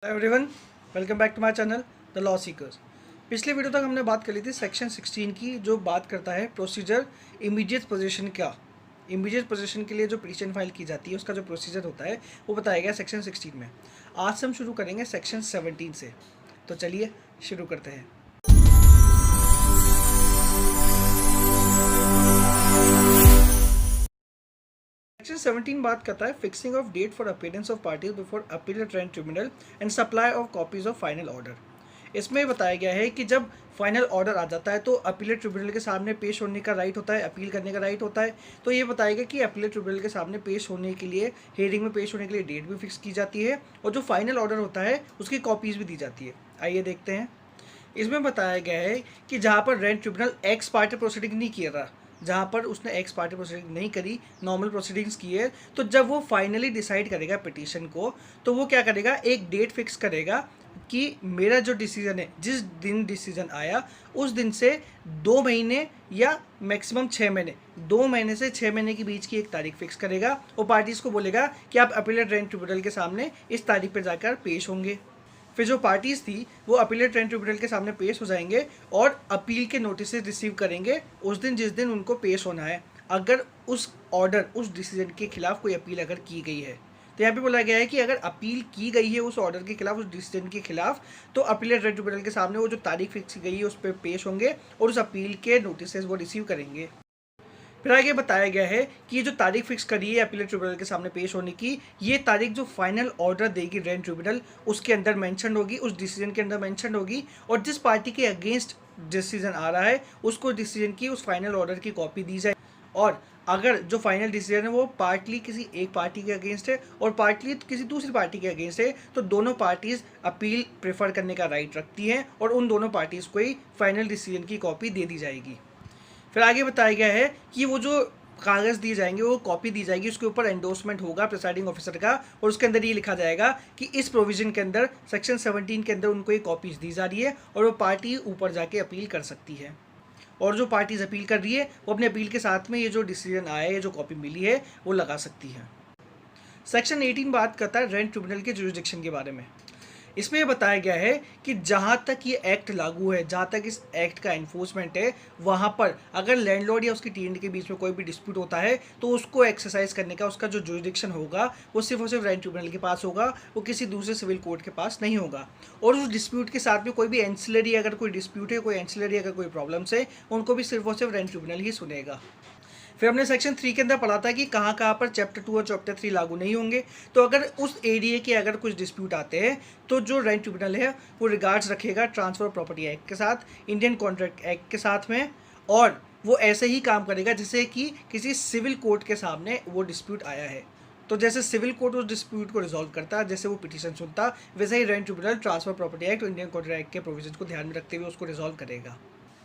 Hello everyone, welcome back to my channel the law seekers. पिछले video तक हमने बात कर ली थी सेक्शन 16 की, जो बात करता है प्रोसीजर इमीडिएट पोजीशन का। इमीडिएट पोजीशन के लिए जो पिटीशन फाइल की जाती है उसका जो प्रोसीजर होता है वो बताया गया सेक्शन 16 में। आज से हम शुरू करेंगे सेक्शन 17 से। तो चलिए शुरू करते हैं। सेक्शन 17 बात करता है fixing of date for appearance of parties before appellate rent tribunal and supply of copies of final order. इसमें बताया गया है कि जब फाइनल ऑर्डर आ जाता है तो अपीलेट ट्रिब्यूनल के सामने पेश होने का राइट होता है, अपील करने का राइट होता है। तो ये बताएगा कि अपीलेट ट्रिब्यूनल के सामने पेश होने के लिए, हियरिंग में पेश होने के लिए डेट भी फिक्स की जाती है और जो फाइनल ऑर्डर होता है उसकी कॉपीज़ भी दी जाती है। आइए देखते हैं। इसमें बताया गया है कि जहाँ पर rent tribunal x party proceeding नहीं किया रहा, जहाँ पर उसने एक्स पार्टी प्रोसीडिंग नहीं करी, नॉर्मल प्रोसीडिंग्स की है, तो जब वो फाइनली डिसाइड करेगा पिटीशन को, तो वो क्या करेगा, एक डेट फिक्स करेगा कि मेरा जो डिसीजन है, जिस दिन डिसीजन आया उस दिन से 2 महीने या मैक्सिमम 6 महीने, 2 महीने से 6 महीने के बीच की एक तारीख फिक्स करेगा और पार्टीज़ को बोलेगा कि आप अपीलेट रेंट ट्रिब्यूनल के सामने इस तारीख पर जाकर पेश होंगे। फिर जो पार्टीज़ थी वो अपीलेट रेंट ट्रिब्यूनल के सामने पेश हो जाएंगे और अपील के नोटिस रिसीव करेंगे उस दिन जिस दिन उनको पेश होना है। अगर उस ऑर्डर, उस डिसीजन के खिलाफ कोई अपील अगर की गई है, तो यहाँ पे बोला गया है कि अगर अपील की गई है उस ऑर्डर के खिलाफ, उस डिसीजन के खिलाफ, तो अपीलेट रेंट ट्रिब्यूनल के सामने वो जो तारीख फिक्स की गई है उस पर पेश होंगे और उस अपील के नोटिस वो रिसीव करेंगे। फिर आगे बताया गया है कि ये जो तारीख फिक्स करी है अपीलेट ट्रिब्यूनल के सामने पेश होने की, ये तारीख जो फाइनल ऑर्डर देगी रेंट ट्रिब्यूनल उसके अंदर मेंशन होगी, उस डिसीजन के अंदर मेंशन होगी और जिस पार्टी के अगेंस्ट डिसीजन आ रहा है उसको डिसीजन की, उस फाइनल ऑर्डर की कॉपी दी जाए। और अगर जो फाइनल डिसीजन है वो पार्टली किसी एक पार्टी के अगेंस्ट है और पार्टली किसी दूसरी पार्टी के अगेंस्ट है, तो दोनों पार्टीज अपील प्रेफर करने का राइट रखती हैं और उन दोनों पार्टीज़ को ही फाइनल डिसीजन की कॉपी दे दी जाएगी। फिर आगे बताया गया है कि वो जो कागज़ दिए जाएंगे, वो कॉपी दी जाएगी, उसके ऊपर एंडोर्समेंट होगा प्रिसाइडिंग ऑफिसर का और उसके अंदर ये लिखा जाएगा कि इस प्रोविज़न के अंदर, सेक्शन 17 के अंदर उनको ये कॉपीज़ दी जा रही है और वो पार्टी ऊपर जाके अपील कर सकती है। और जो पार्टीज़ अपील कर रही है वो अपने अपील के साथ में ये जो डिसीजन आया है, जो कॉपी मिली है, वो लगा सकती है। सेक्शन 18 बात करता है रेंट ट्रिब्यूनल के जुरिसडिक्शन के बारे में। इसमें बताया गया है कि जहाँ तक ये एक्ट लागू है, जहाँ तक इस एक्ट का एनफोर्समेंट है, वहाँ पर अगर लैंडलॉर्ड या उसकी टेनेंट के बीच में कोई भी डिस्प्यूट होता है तो उसको एक्सरसाइज करने का उसका जो जुरिसडिक्शन होगा वो सिर्फ और सिर्फ रेंट ट्रिब्यूनल के पास होगा, वो किसी दूसरे सिविल कोर्ट के पास नहीं होगा। और उस डिस्प्यूट के साथ में कोई भी एंसिलरी, अगर कोई डिस्प्यूट है, कोई एंसिलरी अगर कोई प्रॉब्लम्स है, उनको भी सिर्फ और सिर्फ रेंट ट्रिब्यूनल ही सुनेगा। फिर हमने सेक्शन 3 के अंदर पढ़ा था कि कहाँ कहाँ पर चैप्टर 2 और चैप्टर 3 लागू नहीं होंगे। तो अगर उस एरिया के अगर कुछ डिस्प्यूट आते हैं तो जो रेंट ट्रिब्यूनल है वो रिगार्ड्स रखेगा ट्रांसफर प्रॉपर्टी एक्ट के साथ, इंडियन कॉन्ट्रैक्ट एक्ट के साथ में, और वो ऐसे ही काम करेगा जैसे कि किसी सिविल कोर्ट के सामने वो डिस्प्यूट आया है। तो जैसे सिविल कोर्ट उस डिस्प्यूट को रिजॉल्व करता है, जैसे वो पिटीशन सुनता, वैसे ही rent tribunal transfer property act और इंडियन कॉन्ट्रैक्ट एक्ट के प्रोविजन को ध्यान में रखते हुए उसको रिजॉल्व करेगा।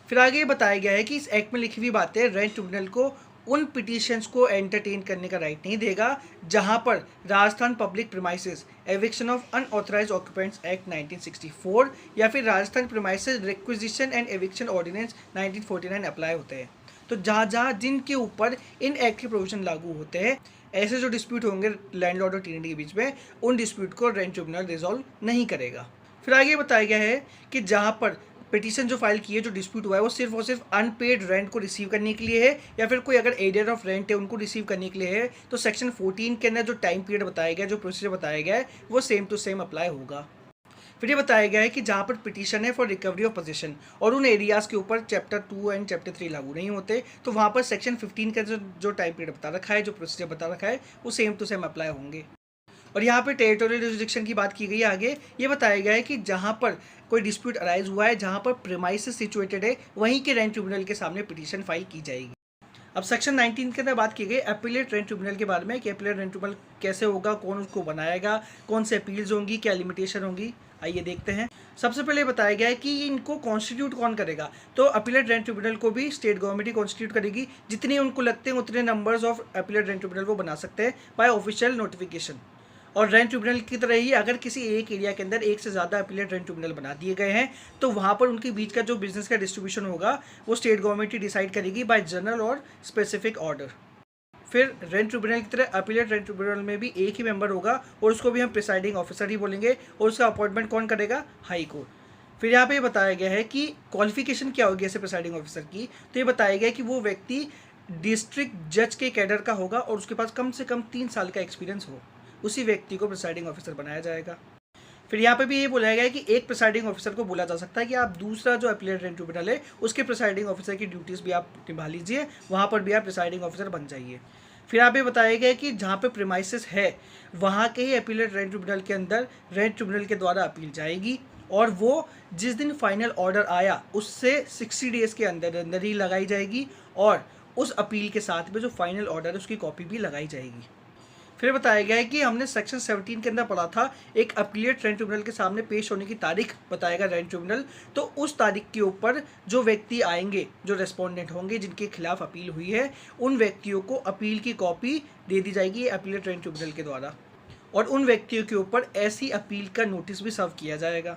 फिर आगे ये बताया गया है कि इस एक्ट में लिखी हुई बातें रेंट ट्रिब्यूनल को उन पिटीशंस को एंटरटेन करने का राइट नहीं देगा जहां पर Rajasthan public premises eviction of unauthorised occupants act 1964 या फिर Rajasthan premises requisition and eviction ordinance 1949 apply होते हैं। तो जहाँ जहाँ जिनके ऊपर इन एक्ट के प्रोविजन लागू होते हैं, ऐसे जो डिस्प्यूट होंगे लैंडलॉर्ड और टेनेंट के बीच में, उन डिस्प्यूट को रेंट ट्रिब्यूनल रिजॉल्व नहीं करेगा। फिर आगे बताया गया है कि जहाँ पर पिटीशन जो फाइल की है, जो डिस्प्यूट हुआ है, वो सिर्फ और सिर्फ अनपेड रेंट को रिसीव करने के लिए है या फिर कोई अगर एरियर ऑफ रेंट है उनको रिसीव करने के लिए है, तो सेक्शन 14 के अंदर जो टाइम पीरियड बताया गया, जो प्रोसीजर बताया गया है, वो सेम टू सेम अप्लाई होगा। फिर ये बताया गया है कि जहाँ पर पिटीशन है फॉर रिकवरी ऑफ पोजीशन और उन एरियाज़ के ऊपर चैप्टर 2 एंड चैप्टर 3 लागू नहीं होते, तो वहाँ पर सेक्शन 15 का जो टाइम पीरियड बता रखा है, जो प्रोसीजर बता रखा है, वो सेम टू सेम अप्लाई होंगे। और यहाँ पे टेरिटोरियल जुरिसडिक्शन की बात की गई है। आगे ये बताया गया है कि जहाँ पर कोई डिस्प्यूट अराइज हुआ है, जहाँ पर प्रीमाइसेस सिचुएटेड है, वहीं के रेंट ट्रिब्यूनल के सामने पिटीशन फाइल की जाएगी। अब सेक्शन 19 के अंदर बात की गई अपीलेट रेंट ट्रिब्यूनल के बारे में कि अपीलेट रेंट ट्रिब्यूनल कैसे होगा, कौन उसको बनाएगा, कौन से अपील्स होंगी, क्या लिमिटेशन होंगी। आइए देखते हैं। सबसे पहले बताया गया है कि इनको कॉन्स्टिट्यूट कौन करेगा, तो अपीलेट रेंट ट्रिब्यूनल को भी स्टेट गवर्नमेंट ही कॉन्स्टिट्यूट करेगी। जितने उनको लगते हैं उतने numbers of appellate rent tribunal वो बना सकते हैं बाय ऑफिशियल नोटिफिकेशन। और रेंट ट्रिब्यूनल की तरह ही अगर किसी एक एरिया के अंदर एक से ज़्यादा अपीलेट रेंट ट्रिब्यूनल बना दिए गए हैं, तो वहाँ पर उनके बीच का जो बिजनेस का डिस्ट्रीब्यूशन होगा वो स्टेट गवर्नमेंट ही डिसाइड करेगी बाय जनरल और स्पेसिफिक ऑर्डर। फिर रेंट ट्रिब्यूनल की तरह अपीलेट रेंट ट्रिब्यूनल में भी एक ही मेंबर होगा और उसको भी हम प्रिसाइडिंग ऑफिसर ही बोलेंगे और उसका अपॉइंटमेंट कौन करेगा, हाई कोर्ट। फिर यहाँ पे बताया गया है कि क्वालिफिकेशन क्या होगी ऐसे प्रिसाइडिंग ऑफिसर की, तो ये बताया गया है कि वो व्यक्ति डिस्ट्रिक्ट जज के कैडर का होगा और उसके पास कम से कम 3 साल का एक्सपीरियंस हो, उसी व्यक्ति को प्रिसाइडिंग ऑफिसर बनाया जाएगा। फिर यहाँ पे भी ये बोला गया है कि एक प्रिसाइडिंग ऑफिसर को बोला जा सकता है कि आप दूसरा जो अपीलेट रेंट ट्रिब्यूनल है उसके प्रिसाइडिंग ऑफिसर की ड्यूटीज़ भी आप निभा लीजिए, वहाँ पर भी आप प्रिसाइडिंग ऑफिसर बन जाइए। फिर यहाँ पे बताया गया है कि जहाँ पे प्रीमाइसेस है वहाँ के ही अपीलेट रेंट ट्रिब्यूनल के अंदर रेंट ट्रिब्यूनल के द्वारा अपील जाएगी और वो जिस दिन फाइनल ऑर्डर आया उससे 60 डेज़ के अंदर अंदर ही लगाई जाएगी और उस अपील के साथ में जो फाइनल ऑर्डर है उसकी कॉपी भी लगाई जाएगी। फिर बताया गया है कि हमने सेक्शन 17 के अंदर पढ़ा था एक अपीलेट रेंट ट्रिब्यूनल के सामने पेश होने की तारीख बताएगा रेंट ट्रिब्यूनल, तो उस तारीख के ऊपर जो व्यक्ति आएंगे, जो रेस्पोंडेंट होंगे जिनके खिलाफ अपील हुई है, उन व्यक्तियों को अपील की कॉपी दे दी जाएगी अपीलेट रेंट ट्रिब्यूनल के द्वारा और उन व्यक्तियों के ऊपर ऐसी अपील का नोटिस भी सर्व किया जाएगा।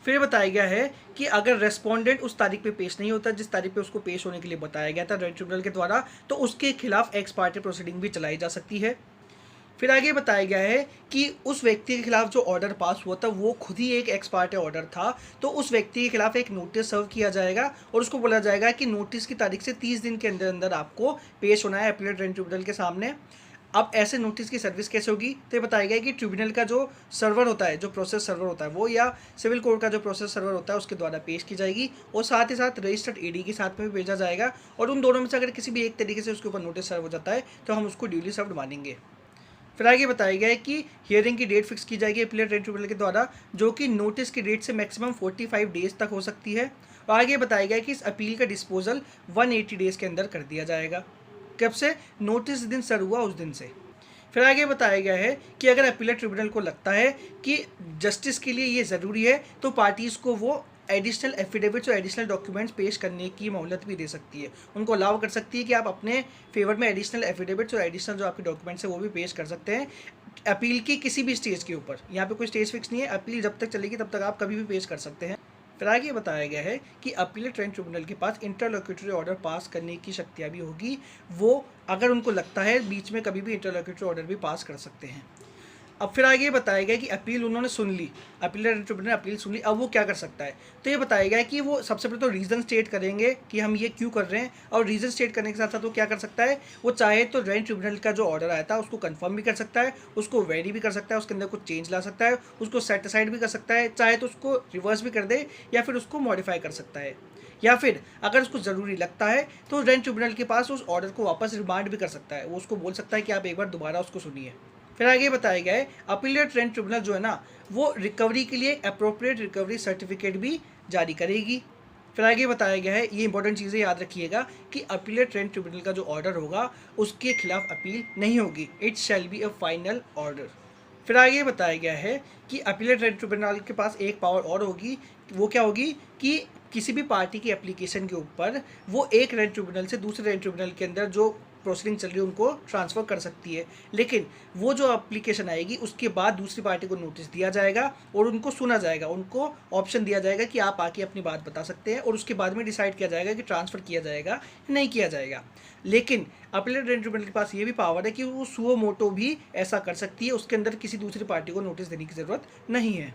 फिर बताया गया है कि अगर रेस्पोंडेंट उस तारीख पे पेश नहीं होता जिस तारीख पे उसको पेश होने के लिए बताया गया था रेंट ट्रिब्यूनल के द्वारा, तो उसके खिलाफ एक्स पार्टी प्रोसीडिंग भी चलाई जा सकती है। फिर आगे बताया गया है कि उस व्यक्ति के खिलाफ जो ऑर्डर पास हुआ था वो खुद ही एक एक्स पार्टी ऑर्डर था, तो उस व्यक्ति के खिलाफ एक नोटिस सर्व किया जाएगा और उसको बोला जाएगा कि नोटिस की तारीख से 30 दिन के अंदर अंदर आपको पेश होना है अपीलेट रेंट ट्रिब्यूनल के सामने। अब ऐसे नोटिस की सर्विस कैसे होगी, तो ये बताया गया कि ट्रिब्यूनल का जो सर्वर होता है, जो प्रोसेस सर्वर होता है वो या सिविल कोर्ट का जो प्रोसेस सर्वर होता है उसके द्वारा पेश की जाएगी और साथ ही साथ रजिस्टर्ड ईडी के साथ में भी भेजा जाएगा और उन दोनों में से अगर किसी भी एक तरीके से उसके ऊपर नोटिस सर्व हो जाता है तो हम उसको ड्यूली सर्व्ड मानेंगे। फिर आगे बताया गया है कि हियरिंग की डेट फिक्स की जाएगी अपीलेट रेंट ट्रिब्यूनल के द्वारा, जो कि नोटिस की डेट से मैक्सिमम 45 डेज तक हो सकती है और आगे बताया गया है कि इस अपील का डिस्पोजल 180 डेज़ के अंदर कर दिया जाएगा। कब से, नोटिस दिन सर्व हुआ उस दिन से। फिर आगे बताया गया है कि अगर अपीलेट ट्रिब्यूनल को लगता है कि जस्टिस के लिए ये ज़रूरी है तो पार्टीज़ को वो एडिशनल एफिडेविट्स और एडिशनल डॉक्यूमेंट्स पेश करने की मोहलत भी दे सकती है, उनको अलाउ कर सकती है कि आप अपने फेवर में एडिशनल एफिडेविट्स और एडिशनल जो आपके डॉक्यूमेंट्स हैं वो भी पेश कर सकते हैं अपील की किसी भी स्टेज के ऊपर। यहाँ पे कोई स्टेज फिक्स नहीं है, अपील जब तक चलेगी तब तक आप कभी भी पेश कर सकते हैं। फिर आगे बताया गया है कि अपीलेट रेंट ट्रिब्यूनल के पास इंटरलोक्यूटरी ऑर्डर पास करने की शक्तियाँ भी होगी, वो अगर उनको लगता है बीच में कभी भी इंटरलोक्यूटरी ऑर्डर भी पास कर सकते हैं। अब फिर आगे बताया गया कि अपील उन्होंने सुन ली, अपीलेट ट्रिब्यूनल ने अपील सुन ली, अब वो क्या कर सकता है, तो ये बताया गया है कि वो सबसे पहले तो रीज़न स्टेट करेंगे कि हम ये क्यों कर रहे हैं और रीज़न स्टेट करने के साथ साथ वो क्या कर सकता है, वो चाहे तो रेंट ट्रिब्यूनल का जो ऑर्डर आया था उसको कंफर्म भी कर सकता है, उसको वेरी भी कर सकता है, उसके अंदर कुछ चेंज ला सकता है, उसको सेट असाइड भी कर सकता है, चाहे तो उसको रिवर्स भी कर दे या फिर उसको मॉडिफाई कर सकता है, या फिर अगर उसको ज़रूरी लगता है तो रेंट ट्रिब्यूनल के पास उस ऑर्डर को वापस रिमांड भी कर सकता है, वो उसको बोल सकता है कि आप एक बार दोबारा उसको सुनिए। फिर आगे बताया गया है अपीलेट रेंट ट्रिब्यूनल जो है ना वो रिकवरी के लिए अप्रोप्रिएट रिकवरी सर्टिफिकेट भी जारी करेगी। फिर आगे बताया गया है, ये इंपॉर्टेंट चीज़ें याद रखिएगा कि अपीलेट रेंट ट्रिब्यूनल का जो ऑर्डर होगा उसके खिलाफ अपील नहीं होगी, it shall be a final order. फिर आगे बताया गया है कि अपीलेट रेंट ट्रिब्यूनल के पास एक पावर और होगी, वो क्या होगी कि किसी भी पार्टी की एप्लीकेशन के ऊपर वो एक रेंट ट्रिब्यूनल से दूसरे रेंट ट्रिब्यूनल के अंदर जो प्रोसीडिंग चल रही है उनको ट्रांसफ़र कर सकती है, लेकिन वो जो एप्लीकेशन आएगी उसके बाद दूसरी पार्टी को नोटिस दिया जाएगा और उनको सुना जाएगा, उनको ऑप्शन दिया जाएगा कि आप आके अपनी बात बता सकते हैं और उसके बाद में डिसाइड किया जाएगा कि ट्रांसफ़र किया जाएगा नहीं किया जाएगा। लेकिन अपीलेट रेंट ट्रिब्यूनल के पास ये भी पावर है कि वो सुओ मोटो भी ऐसा कर सकती है, उसके अंदर किसी दूसरी पार्टी को नोटिस देने की ज़रूरत नहीं है।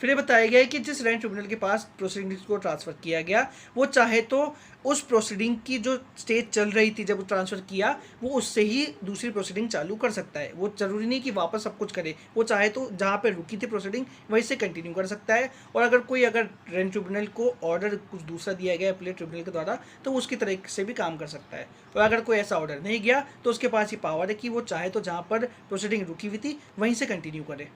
फिर ये बताया गया है कि जिस रेंट ट्रिब्यूनल के पास प्रोसीडिंग्स को ट्रांसफ़र किया गया वो चाहे तो उस प्रोसीडिंग की जो स्टेज चल रही थी जब वो ट्रांसफ़र किया वो उससे ही दूसरी प्रोसीडिंग चालू कर सकता है, वो ज़रूरी नहीं कि वापस सब कुछ करे, वो चाहे तो जहाँ पे रुकी थी प्रोसीडिंग वहीं से कंटिन्यू कर सकता है। और अगर रेंट ट्रिब्यूनल को ऑर्डर कुछ दूसरा दिया गया अपीलेट ट्रिब्यूनल के द्वारा तो उसकी तरह से भी काम कर सकता है, और अगर कोई ऐसा ऑर्डर नहीं गया तो उसके पास ये पावर है कि वो चाहे तो जहाँ पर प्रोसीडिंग रुकी हुई थी वहीं से कंटिन्यू करे।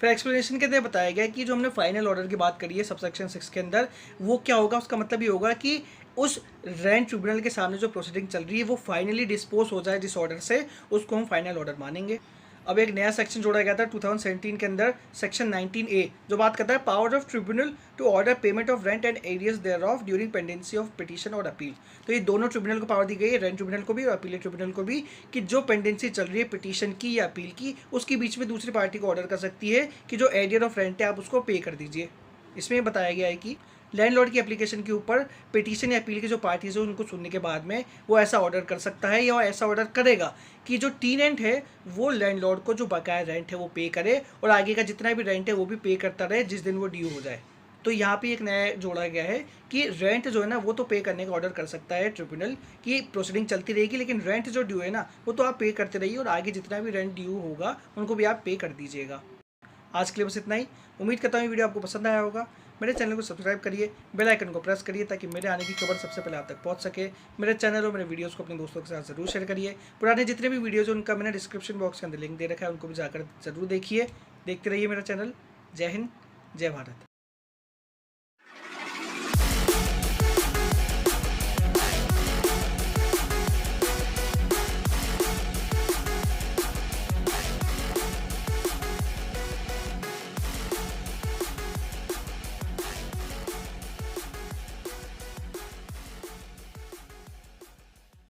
फिर एक्सप्लेनेशन के अंदर बताया गया कि जो हमने फाइनल ऑर्डर की बात करी है सबसेक्शन 6 के अंदर, वो क्या होगा, उसका मतलब ये होगा कि उस रेंट ट्रिब्यूनल के सामने जो प्रोसीडिंग चल रही है वो फाइनली डिस्पोज हो जाए जिस ऑर्डर से, उसको हम फाइनल ऑर्डर मानेंगे। अब एक नया सेक्शन जोड़ा गया था 2017 के अंदर, सेक्शन 19A, जो बात करता है power of tribunal to order payment of rent and arrears thereof during pendency of petition और अपील। तो ये दोनों ट्रिब्यूनल को पावर दी गई है, रेंट ट्रिब्यूनल को भी और अपीलेट ट्रिब्यूनल को भी, कि जो पेंडेंसी चल रही है पिटीशन की या अपील की उसके बीच में दूसरी पार्टी को ऑर्डर कर सकती है कि जो एरियर ऑफ रेंट है आप उसको पे कर दीजिए। इसमें बताया गया है कि लैंडलॉर्ड की एप्लीकेशन के ऊपर पिटीशन या अपील की जो पार्टीज है उनको सुनने के बाद में वो ऐसा ऑर्डर कर सकता है या ऐसा ऑर्डर करेगा कि जो टीनेंट है वो लैंडलॉर्ड को जो बकाया रेंट है वो पे करे और आगे का जितना भी रेंट है वो भी पे करता रहे जिस दिन वो ड्यू हो जाए। तो यहाँ पे एक नया जोड़ा गया है कि रेंट जो है ना वो तो पे करने का ऑर्डर कर सकता है ट्रिब्यूनल की प्रोसीडिंग चलती रहेगी, लेकिन रेंट जो ड्यू है ना वो तो आप पे करते रहिए और आगे जितना भी रेंट ड्यू होगा उनको भी आप पे कर दीजिएगा। आज के लिए बस इतना ही। उम्मीद करता हूँ वीडियो आपको पसंद आया होगा। मेरे चैनल को सब्सक्राइब करिए, बेल आइकन को प्रेस करिए ताकि मेरे आने की खबर सबसे पहले आप तक पहुँच सके। मेरे चैनल और मेरे वीडियोस को अपने दोस्तों के साथ जरूर शेयर करिए। पुराने जितने भी वीडियोज़ उनका मैंने डिस्क्रिप्शन बॉक्स के अंदर लिंक दे रखा है, उनको भी जाकर जरूर देखिए। देखते रहिए मेरा चैनल। जय हिंद, जय भारत।